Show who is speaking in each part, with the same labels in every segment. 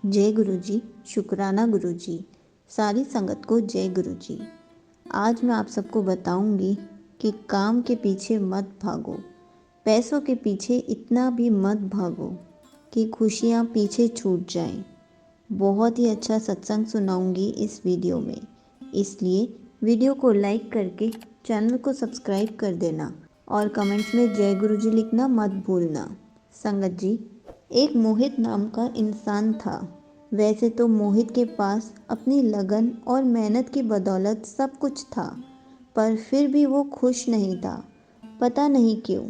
Speaker 1: जय गुरु जी। शुक्राना गुरु जी। सारी संगत को जय गुरु जी। आज मैं आप सबको बताऊंगी कि काम के पीछे मत भागो, पैसों के पीछे इतना भी मत भागो कि खुशियां पीछे छूट जाएं। बहुत ही अच्छा सत्संग सुनाऊंगी इस वीडियो में, इसलिए वीडियो को लाइक करके चैनल को सब्सक्राइब कर देना और कमेंट्स में जय गुरु जी लिखना मत भूलना। संगत जी, एक मोहित नाम का इंसान था। वैसे तो मोहित के पास अपनी लगन और मेहनत की बदौलत सब कुछ था, पर फिर भी वो खुश नहीं था। पता नहीं क्यों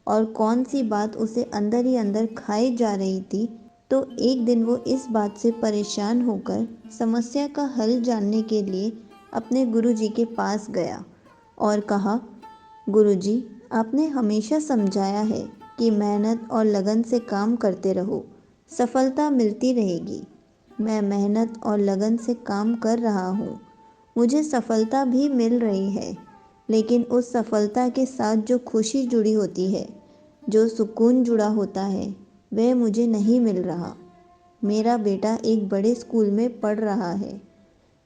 Speaker 1: और कौन सी बात उसे अंदर ही अंदर खाई जा रही थी। तो एक दिन वो इस बात से परेशान होकर समस्या का हल जानने के लिए अपने गुरुजी के पास गया और कहा, गुरुजी, आपने हमेशा समझाया है कि मेहनत और लगन से काम करते रहो, सफलता मिलती रहेगी। मैं मेहनत और लगन से काम कर रहा हूँ, मुझे सफलता भी मिल रही है, लेकिन उस सफलता के साथ जो खुशी जुड़ी होती है, जो सुकून जुड़ा होता है, वह मुझे नहीं मिल रहा। मेरा बेटा एक बड़े स्कूल में पढ़ रहा है,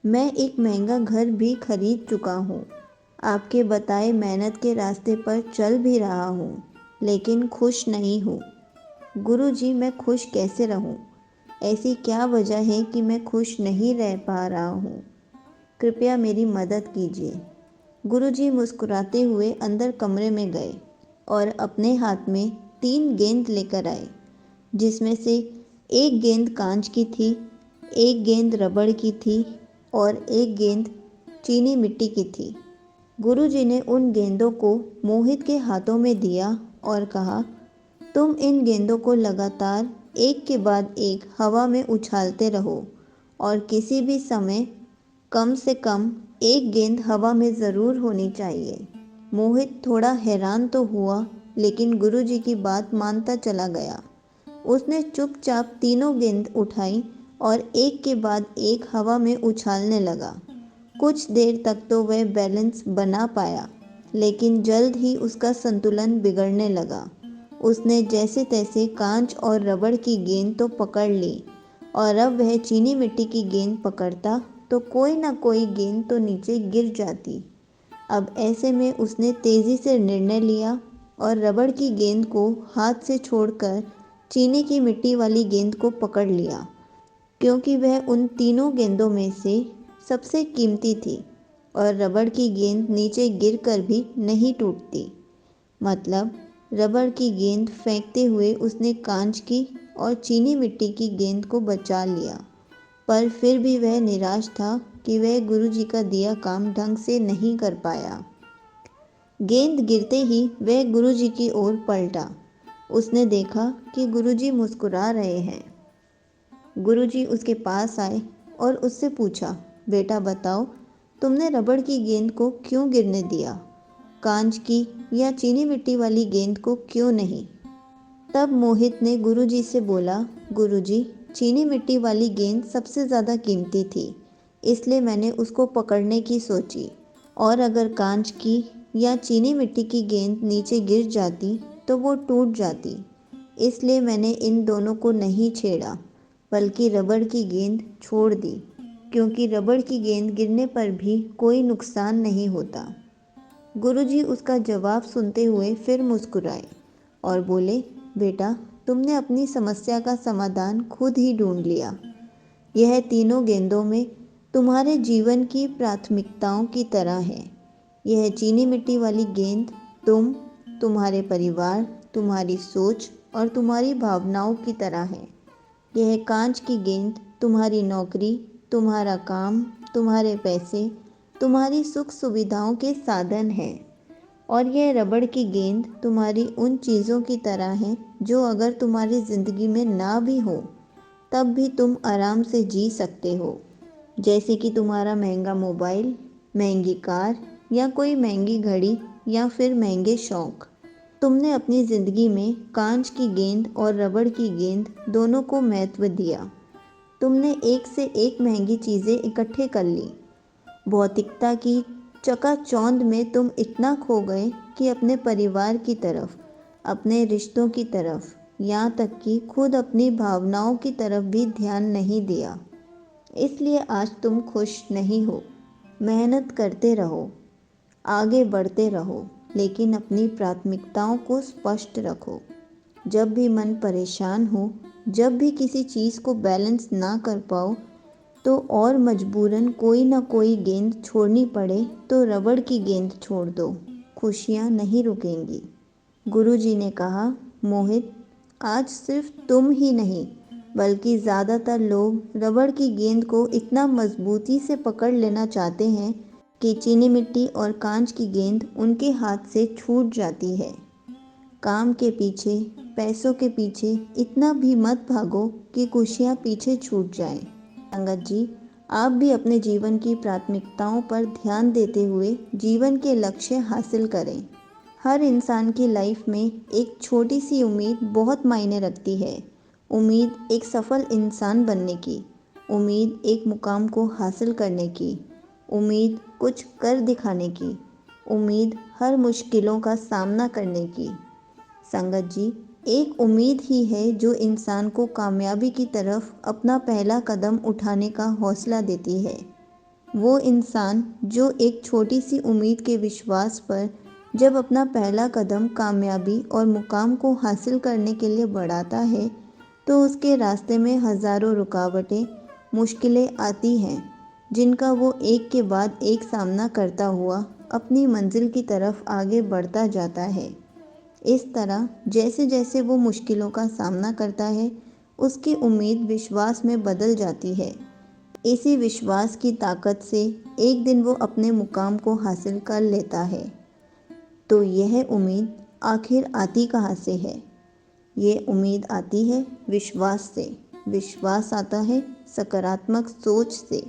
Speaker 1: मैं एक महंगा घर भी खरीद चुका हूँ, आपके बताए मेहनत के रास्ते पर चल भी रहा हूँ, लेकिन खुश नहीं हूँ। गुरुजी, मैं खुश कैसे रहूँ? ऐसी क्या वजह है कि मैं खुश नहीं रह पा रहा हूँ? कृपया मेरी मदद कीजिए। गुरुजी मुस्कुराते हुए अंदर कमरे में गए और अपने हाथ में 3 गेंद लेकर आए, जिसमें से एक गेंद कांच की थी, एक गेंद रबड़ की थी और एक गेंद चीनी मिट्टी की थी। गुरुजी ने उन गेंदों को मोहित के हाथों में दिया और कहा, तुम इन गेंदों को लगातार एक के बाद एक हवा में उछालते रहो और किसी भी समय कम से कम एक गेंद हवा में ज़रूर होनी चाहिए। मोहित थोड़ा हैरान तो हुआ, लेकिन गुरुजी की बात मानता चला गया। उसने चुपचाप तीनों गेंद उठाई और एक के बाद एक हवा में उछालने लगा। कुछ देर तक तो वह बैलेंस बना पाया, लेकिन जल्द ही उसका संतुलन बिगड़ने लगा। उसने जैसे तैसे कांच और रबड़ की गेंद तो पकड़ ली और अब वह चीनी मिट्टी की गेंद पकड़ता तो कोई ना कोई गेंद तो नीचे गिर जाती। अब ऐसे में उसने तेज़ी से निर्णय लिया और रबड़ की गेंद को हाथ से छोड़कर चीनी की मिट्टी वाली गेंद को पकड़ लिया, क्योंकि वह उन तीनों गेंदों में से सबसे कीमती थी और रबड़ की गेंद नीचे गिरकर भी नहीं टूटती। मतलब रबड़ की गेंद फेंकते हुए उसने कांच की और चीनी मिट्टी की गेंद को बचा लिया, पर फिर भी वह निराश था कि वह गुरुजी का दिया काम ढंग से नहीं कर पाया। गेंद गिरते ही वह गुरुजी की ओर पलटा। उसने देखा कि गुरुजी मुस्कुरा रहे हैं। गुरुजी उसके पास आए और उससे पूछा, बेटा बताओ, तुमने रबड़ की गेंद को क्यों गिरने दिया, कांच की या चीनी मिट्टी वाली गेंद को क्यों नहीं? तब मोहित ने गुरुजी से बोला, गुरुजी, चीनी मिट्टी वाली गेंद सबसे ज़्यादा कीमती थी, इसलिए मैंने उसको पकड़ने की सोची, और अगर कांच की या चीनी मिट्टी की गेंद नीचे गिर जाती तो वो टूट जाती, इसलिए मैंने इन दोनों को नहीं छेड़ा, बल्कि रबड़ की गेंद छोड़ दी, क्योंकि रबड़ की गेंद गिरने पर भी कोई नुकसान नहीं होता। गुरुजी उसका जवाब सुनते हुए फिर मुस्कुराए और बोले, बेटा, तुमने अपनी समस्या का समाधान खुद ही ढूंढ लिया। यह तीनों गेंदों में तुम्हारे जीवन की प्राथमिकताओं की तरह है। यह चीनी मिट्टी वाली गेंद तुम्हारे परिवार, तुम्हारी सोच और तुम्हारी भावनाओं की तरह है। यह कांच की गेंद तुम्हारी नौकरी, तुम्हारा काम, तुम्हारे पैसे, तुम्हारी सुख सुविधाओं के साधन है। और यह रबड़ की गेंद तुम्हारी उन चीज़ों की तरह है जो अगर तुम्हारी ज़िंदगी में ना भी हो तब भी तुम आराम से जी सकते हो, जैसे कि तुम्हारा महंगा मोबाइल, महंगी कार या कोई महंगी घड़ी या फिर महंगे शौक। तुमने अपनी ज़िंदगी में कांच की गेंद और रबड़ की गेंद दोनों को महत्व दिया। तुमने एक से एक महंगी चीज़ें इकट्ठे कर ली। भौतिकता की चकाचौंध में तुम इतना खो गए कि अपने परिवार की तरफ, अपने रिश्तों की तरफ, यहाँ तक कि खुद अपनी भावनाओं की तरफ भी ध्यान नहीं दिया। इसलिए आज तुम खुश नहीं हो। मेहनत करते रहो, आगे बढ़ते रहो, लेकिन अपनी प्राथमिकताओं को स्पष्ट रखो। जब भी मन परेशान हो, जब भी किसी चीज़ को बैलेंस ना कर पाओ, तो और मजबूरन कोई ना कोई गेंद छोड़नी पड़े तो रबड़ की गेंद छोड़ दो, खुशियाँ नहीं रुकेंगी। गुरुजी ने कहा, मोहित, आज सिर्फ तुम ही नहीं बल्कि ज़्यादातर लोग रबड़ की गेंद को इतना मजबूती से पकड़ लेना चाहते हैं कि चीनी मिट्टी और कांच की गेंद उनके हाथ से छूट जाती है। काम के पीछे, पैसों के पीछे इतना भी मत भागो कि खुशियाँ पीछे छूट जाएं। संगत जी, आप भी अपने जीवन की प्राथमिकताओं पर ध्यान देते हुए जीवन के लक्ष्य हासिल करें। हर इंसान की लाइफ में एक छोटी सी उम्मीद बहुत मायने रखती है। उम्मीद एक सफल इंसान बनने की, उम्मीद एक मुकाम को हासिल करने की, उम्मीद कुछ कर दिखाने की, उम्मीद हर मुश्किलों का सामना करने की। संगत जी, एक उम्मीद ही है जो इंसान को कामयाबी की तरफ अपना पहला कदम उठाने का हौसला देती है। वो इंसान जो एक छोटी सी उम्मीद के विश्वास पर जब अपना पहला कदम कामयाबी और मुकाम को हासिल करने के लिए बढ़ाता है, तो उसके रास्ते में हज़ारों रुकावटें, मुश्किलें आती हैं, जिनका वो एक के बाद एक सामना करता हुआ अपनी मंजिल की तरफ आगे बढ़ता जाता है। इस तरह जैसे जैसे वो मुश्किलों का सामना करता है, उसकी उम्मीद विश्वास में बदल जाती है। इसी विश्वास की ताकत से एक दिन वो अपने मुकाम को हासिल कर लेता है। तो यह उम्मीद आखिर आती कहाँ से है? ये उम्मीद आती है विश्वास से। विश्वास आता है सकारात्मक सोच से,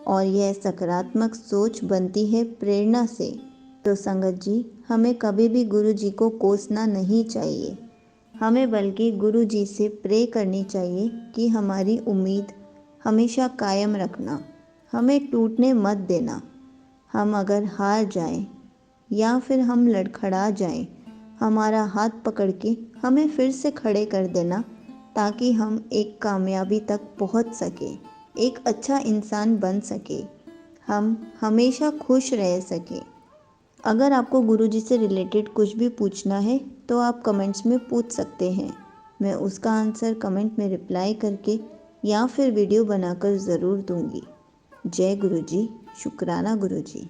Speaker 1: और यह सकारात्मक सोच बनती है प्रेरणा से। तो संगत जी, हमें कभी भी गुरु जी को कोसना नहीं चाहिए। हमें बल्कि गुरु जी से प्रे करनी चाहिए कि हमारी उम्मीद हमेशा कायम रखना, हमें टूटने मत देना। हम अगर हार जाएं या फिर हम लड़खड़ा जाएं, हमारा हाथ पकड़ के हमें फिर से खड़े कर देना, ताकि हम एक कामयाबी तक पहुंच सके, एक अच्छा इंसान बन सके, हम हमेशा खुश रह सके। अगर आपको गुरुजी से रिलेटेड कुछ भी पूछना है तो आप कमेंट्स में पूछ सकते हैं। मैं उसका आंसर कमेंट में रिप्लाई करके या फिर वीडियो बनाकर ज़रूर दूंगी। जय गुरुजी, शुक्राना गुरुजी।